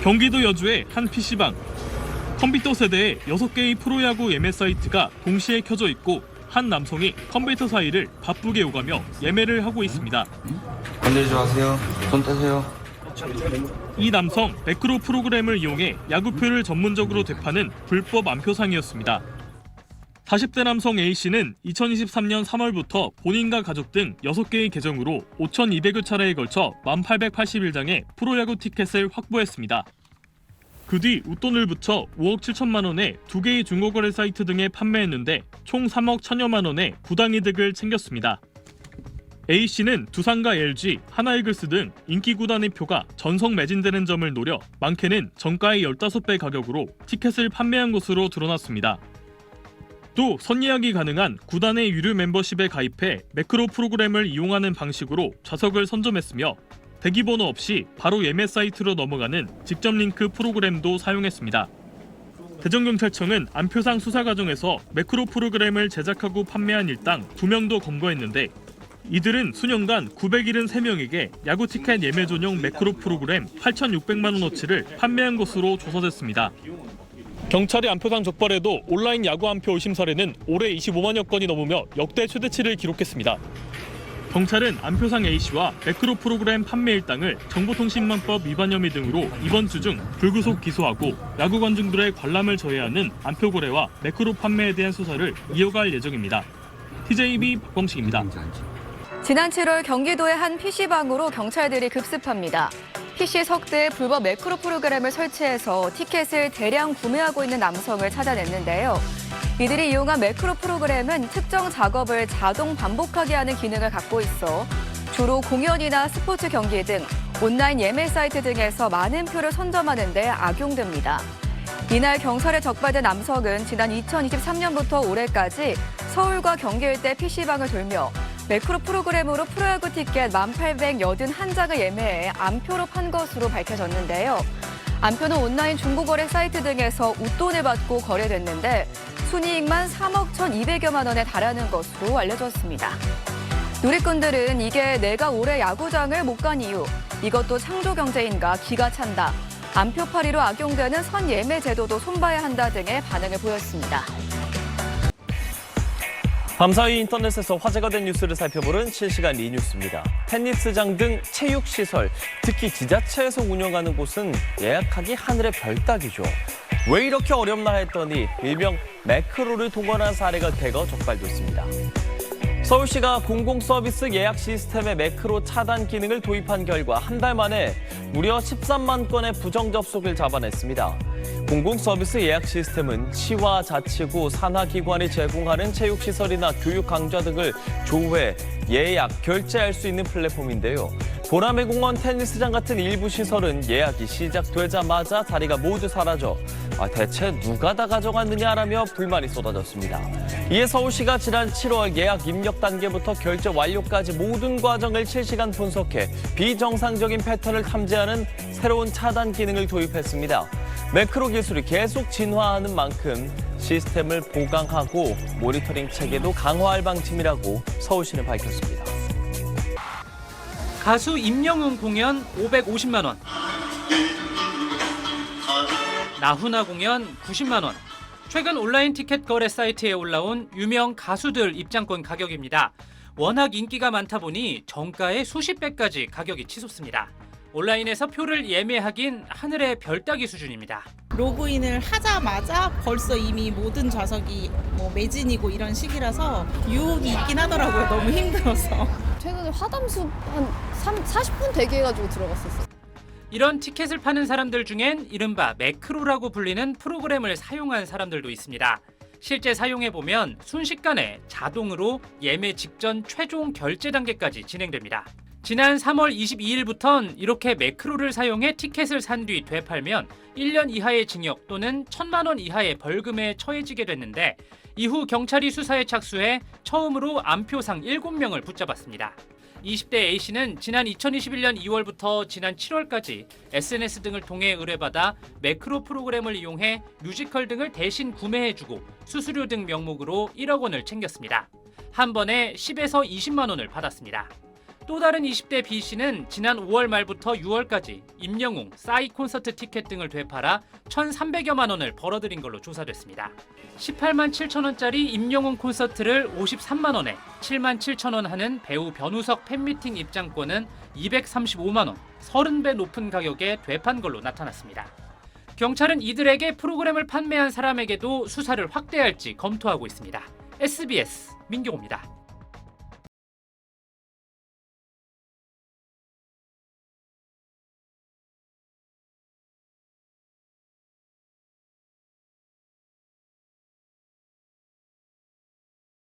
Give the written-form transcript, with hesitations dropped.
경기도 여주의 한 PC방. 컴퓨터 세대에 6개의 프로야구 예매 사이트가 동시에 켜져 있고 한 남성이 컴퓨터 사이를 바쁘게 오가며 예매를 하고 있습니다. 건들지 마세요. 손 떼세요. 이 남성 매크로 프로그램을 이용해 야구표를 전문적으로 되파는 불법 암표상이었습니다. 40대 남성 A씨는 2023년 3월부터 본인과 가족 등 6개의 계정으로 5,200여 차례에 걸쳐 1,881장의 프로야구 티켓을 확보했습니다. 그 뒤 웃돈을 붙여 5억 7천만 원에 2개의 중고거래 사이트 등에 판매했는데 총 3억 1천여만 원의 부당이득을 챙겼습니다. A씨는 두산과 LG, 하나이글스 등 인기 구단의 표가 전석 매진되는 점을 노려 많게는 정가의 15배 가격으로 티켓을 판매한 것으로 드러났습니다. 또 선예약이 가능한 구단의 유료 멤버십에 가입해 매크로 프로그램을 이용하는 방식으로 좌석을 선점했으며 대기번호 없이 바로 예매 사이트로 넘어가는 직접 링크 프로그램도 사용했습니다. 대전경찰청은 암표상 수사 과정에서 매크로 프로그램을 제작하고 판매한 일당 2명도 검거했는데 이들은 수년간 973명에게 야구 티켓 예매 전용 매크로 프로그램 8,600만 원어치를 판매한 것으로 조사됐습니다. 경찰의 암표상 적발에도 온라인 야구 암표 의심 사례는 올해 25만여 건이 넘으며 역대 최대치를 기록했습니다. 경찰은 암표상 A씨와 매크로 프로그램 판매 일당을 정보통신망법 위반 혐의 등으로 이번 주 중 불구속 기소하고 야구 관중들의 관람을 저해하는 암표 거래와 매크로 판매에 대한 수사를 이어갈 예정입니다. TJB 박범식입니다. 지난 7월 경기도의 한 PC방으로 경찰들이 급습합니다. PC 석대에 불법 매크로 프로그램을 설치해서 티켓을 대량 구매하고 있는 남성을 찾아냈는데요. 이들이 이용한 매크로 프로그램은 특정 작업을 자동 반복하게 하는 기능을 갖고 있어 주로 공연이나 스포츠 경기 등 온라인 예매 사이트 등에서 많은 표를 선점하는 데 악용됩니다. 이날 경찰에 적발된 남성은 지난 2023년부터 올해까지 서울과 경기 일대 PC방을 돌며 매크로 프로그램으로 프로야구 티켓 1,881장을 예매해 암표로 판 것으로 밝혀졌는데요. 암표는 온라인 중고거래 사이트 등에서 웃돈을 받고 거래됐는데 순이익만 3억 1,200여만 원에 달하는 것으로 알려졌습니다. 누리꾼들은 이게 내가 올해 야구장을 못 간 이유, 이것도 창조경제인가 기가 찬다, 암표팔이로 악용되는 선예매 제도도 손봐야 한다 등의 반응을 보였습니다. 밤사이 인터넷에서 화제가 된 뉴스를 살펴보는 실시간 리뉴스입니다. 테니스장 등 체육시설, 특히 지자체에서 운영하는 곳은 예약하기 하늘의 별 따기죠. 왜 이렇게 어렵나 했더니 일명 매크로를 동원한 사례가 대거 적발됐습니다. 서울시가 공공서비스 예약 시스템에 매크로 차단 기능을 도입한 결과 한 달 만에 무려 13만 건의 부정 접속을 잡아냈습니다. 공공서비스 예약 시스템은 시와 자치구, 산하기관이 제공하는 체육시설이나 교육 강좌 등을 조회, 예약, 결제할 수 있는 플랫폼인데요. 보라매 공원 테니스장 같은 일부 시설은 예약이 시작되자마자 자리가 모두 사라져 대체 누가 다 가져갔느냐라며 불만이 쏟아졌습니다. 이에 서울시가 지난 7월 예약 입력 단계부터 결제 완료까지 모든 과정을 실시간 분석해 비정상적인 패턴을 탐지하는 새로운 차단 기능을 도입했습니다. 매크로 기술이 계속 진화하는 만큼 시스템을 보강하고 모니터링 체계도 강화할 방침이라고 서울시는 밝혔습니다. 가수 임영웅 공연 550만 원. 나훈아 공연 90만 원. 최근 온라인 티켓 거래 사이트에 올라온 유명 가수들 입장권 가격입니다. 워낙 인기가 많다 보니 정가의 수십 배까지 가격이 치솟습니다. 온라인에서 표를 예매하긴 하늘의 별 따기 수준입니다. 로그인을 하자마자 벌써 이미 모든 좌석이 매진이고 이런 시기라서 유혹이 있긴 하더라고요. 너무 힘들어서. 최근에 화담수 한 40분 대기해가지고 들어갔었어요. 이런 티켓을 파는 사람들 중엔 이른바 매크로라고 불리는 프로그램을 사용한 사람들도 있습니다. 실제 사용해보면 순식간에 자동으로 예매 직전 최종 결제 단계까지 진행됩니다. 지난 3월 22일부턴 이렇게 매크로를 사용해 티켓을 산 뒤 되팔면 1년 이하의 징역 또는 1,000만 원 이하의 벌금에 처해지게 됐는데 이후 경찰이 수사에 착수해 처음으로 암표상 7명을 붙잡았습니다. 20대 A씨는 지난 2021년 2월부터 지난 7월까지 SNS 등을 통해 의뢰받아 매크로 프로그램을 이용해 뮤지컬 등을 대신 구매해주고 수수료 등 명목으로 1억 원을 챙겼습니다. 한 번에 10에서 20만 원을 받았습니다. 또 다른 20대 B씨는 지난 5월 말부터 6월까지 임영웅, 싸이 콘서트 티켓 등을 되팔아 1,300여만 원을 벌어들인 걸로 조사됐습니다. 18만 7천 원짜리 임영웅 콘서트를 53만 원에 7만 7천 원 하는 배우 변우석 팬미팅 입장권은 235만 원, 30배 높은 가격에 되판 걸로 나타났습니다. 경찰은 이들에게 프로그램을 판매한 사람에게도 수사를 확대할지 검토하고 있습니다. SBS 민경호입니다.